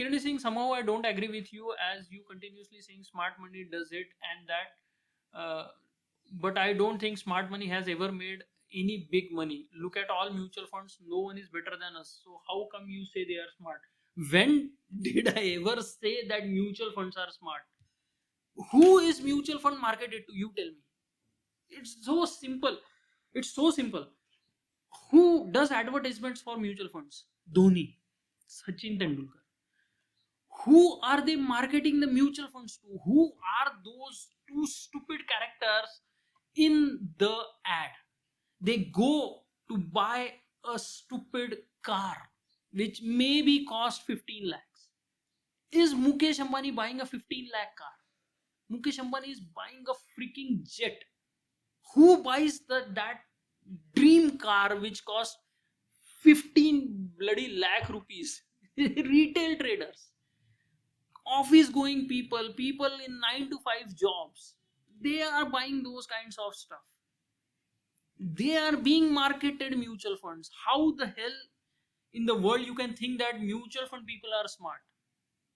Kiran is saying somehow I don't agree with you as you continuously saying smart money does it and that. But I don't think smart money has ever made any big money. Look at all mutual funds. No one is better than us. So how come you say they are smart? When did I ever say that mutual funds are smart? Who is mutual fund marketed to? You tell me. It's so simple. It's so simple. Who does advertisements for mutual funds? Dhoni, Sachin Tendulkar. Who are they marketing the mutual funds to? Who are those two stupid characters in the ad? They go to buy a stupid car which maybe cost 15 lakhs. Is Mukesh Ambani buying a 15 lakh car? Mukesh Ambani is buying a freaking jet. Who buys that dream car which costs 15 bloody lakh rupees? Retail traders, office going people, people in 9 to 5 jobs, they are buying those kinds of stuff. They are being marketed mutual funds. How the hell in the world you can think that mutual fund people are smart?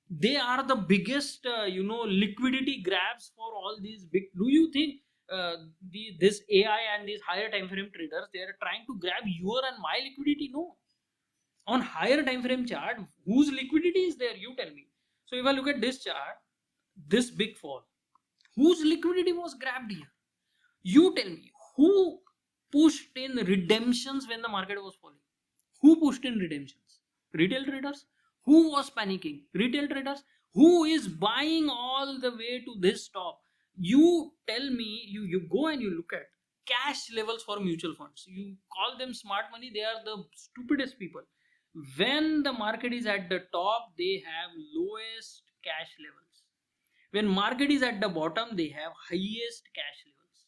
They are the biggest liquidity grabs for all these big. Do you think this AI and these higher time frame traders, they are trying to grab your and my liquidity? No. On higher time frame chart, whose liquidity is there? You tell me. So if I look at this chart, this big fall, whose liquidity was grabbed here? You tell me, who pushed in redemptions when the market was falling? Who pushed in redemptions? Retail traders. Who was panicking? Retail traders. Who is buying all the way to this top? You tell me. You go and you look at cash levels for mutual funds. You call them smart money. They are the stupidest people. When the market is at the top, they have lowest cash levels. When market is at the bottom, they have highest cash levels.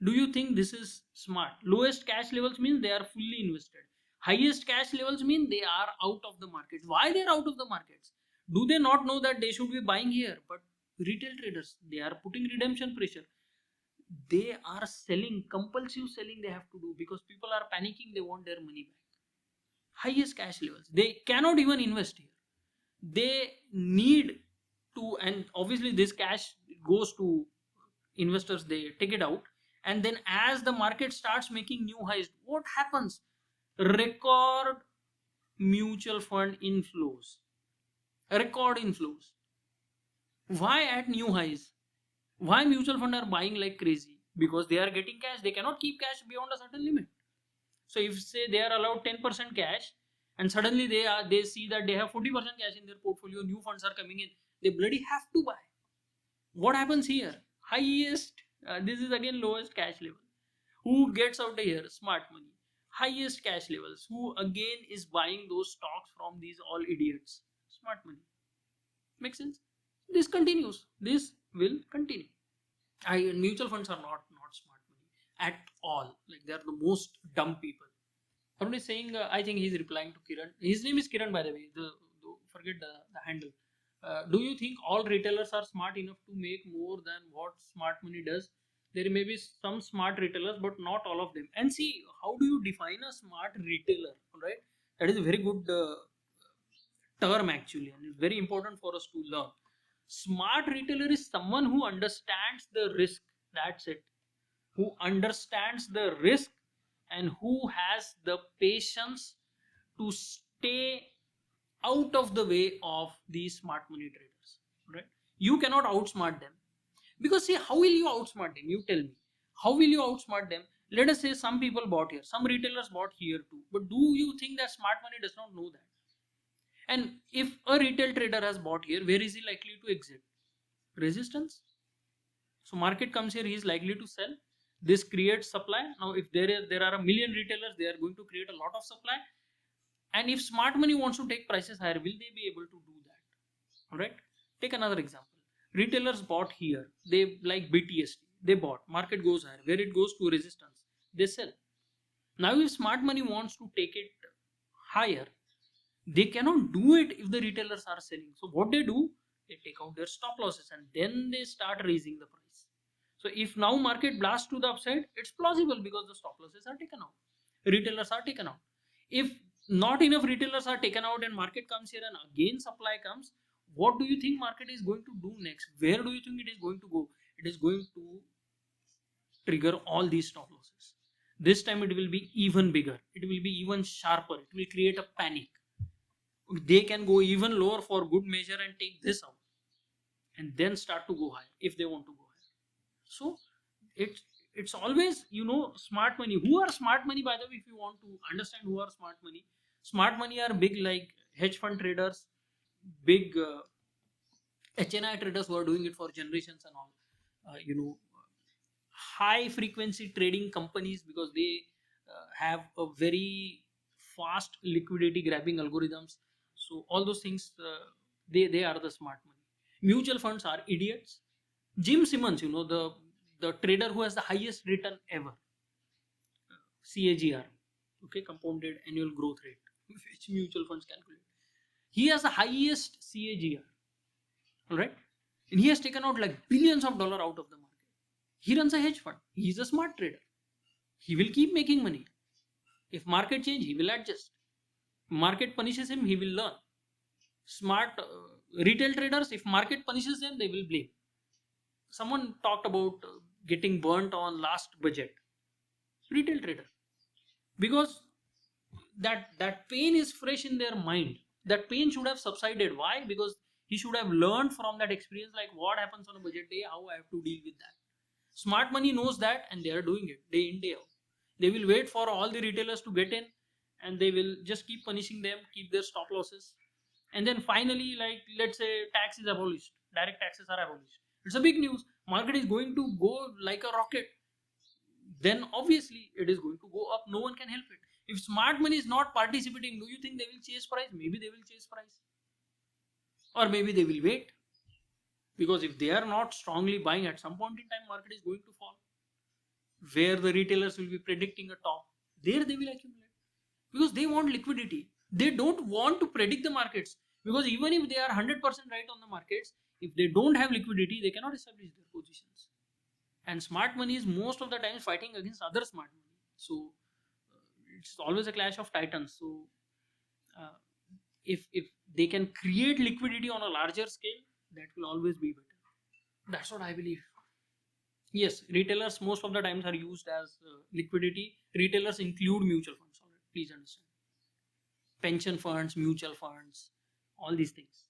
Do you think this is smart? Lowest cash levels means they are fully invested. Highest cash levels mean they are out of the markets. Why they are out of the markets? Do they not know that they should be buying here? But retail traders, they are putting redemption pressure. They are selling, compulsive selling they have to do because people are panicking, they want their money back. Highest cash levels. They cannot even invest here. They need to, and obviously this cash goes to investors, they take it out, and then as the market starts making new highs, what happens? Record mutual fund inflows. Record inflows. Why at new highs? Why mutual fund are buying like crazy? Because they are getting cash. They cannot keep cash beyond a certain limit. So if say they are allowed 10% cash and suddenly they see that they have 40% cash in their portfolio, new funds are coming in, they bloody have to buy. What happens here? Highest, this is again lowest cash level. Who gets out here? Smart money. Highest cash levels. Who again is buying those stocks from these all idiots? Smart money. Make sense? This continues. This will continue. Mutual funds are not smart money at all. Like they are the most dumb people. Arun is saying, I think he's replying to Kiran. His name is Kiran, by the way. Forget the handle. Do you think all retailers are smart enough to make more than what smart money does? There may be some smart retailers, but not all of them. And see, how do you define a smart retailer? Right? That is a very good term actually, and it's very important for us to learn. Smart retailer is someone who understands the risk. That's it. Who understands the risk and who has the patience to stay out of the way of these smart money traders. Right? You cannot outsmart them. Because see, how will you outsmart them? You tell me. How will you outsmart them? Let us say some people bought here. Some retailers bought here too. But do you think that smart money does not know that? And if a retail trader has bought here, where is he likely to exit? Resistance. So market comes here, he is likely to sell. This creates supply. Now if there are a million retailers, they are going to create a lot of supply. And if smart money wants to take prices higher, will they be able to do that? Alright. Take another example. Retailers bought here. They like BTST. They bought. Market goes higher. Where it goes to resistance, they sell. Now if smart money wants to take it higher, they cannot do it if the retailers are selling. So what they do, they take out their stop losses and then they start raising the price. So if now market blasts to the upside, it's plausible because the stop losses are taken out, retailers are taken out. If not enough retailers are taken out and market comes here and again supply comes. What do you think market is going to do next? Where do you think it is going to go? It is going to trigger all these stop losses. This time it will be even bigger, it will be even sharper, it will create a panic. They can go even lower for good measure and take this out and then start to go high if they want to go high. So it's always, smart money. Who are smart money, by the way? If you want to understand who are smart money are big, like hedge fund traders, big HNI traders who are doing it for generations and all. High frequency trading companies, because they have a very fast liquidity grabbing algorithms. So all those things, they are the smart money. Mutual funds are idiots. Jim Simmons, the trader who has the highest return ever, CAGR, okay, compounded annual growth rate, which mutual funds calculate. He has the highest CAGR, all right, and he has taken out like billions of dollars out of the market. He runs a hedge fund. He is a smart trader. He will keep making money. If market change, he will adjust. Market punishes him, he will learn. Smart retail traders, if market punishes them, they will blame. Someone talked about getting burnt on last budget. Retail trader, because that pain is fresh in their mind. That pain should have subsided. Why? Because he should have learned from that experience, like what happens on a budget day, how I have to deal with that. Smart money knows that and they are doing it day in, day out. They will wait for all the retailers to get in and they will just keep punishing them, keep their stop losses. And then finally, like let's say tax is abolished, direct taxes are abolished. It's a big news. Market is going to go like a rocket. Then obviously it is going to go up. No one can help it. If smart money is not participating, do you think they will chase price? Maybe they will chase price. Or maybe they will wait. Because if they are not strongly buying, at some point in time, market is going to fall. Where the retailers will be predicting a top, there they will accumulate. Because they want liquidity. They don't want to predict the markets. Because even if they are 100% right on the markets, if they don't have liquidity, they cannot establish their positions. And smart money is most of the time fighting against other smart money. So it's always a clash of titans. So uh, if they can create liquidity on a larger scale, that will always be better. That's what I believe. Yes, retailers most of the times are used as liquidity. Retailers include mutual funds. All right, please understand. Pension funds, mutual funds, all these things.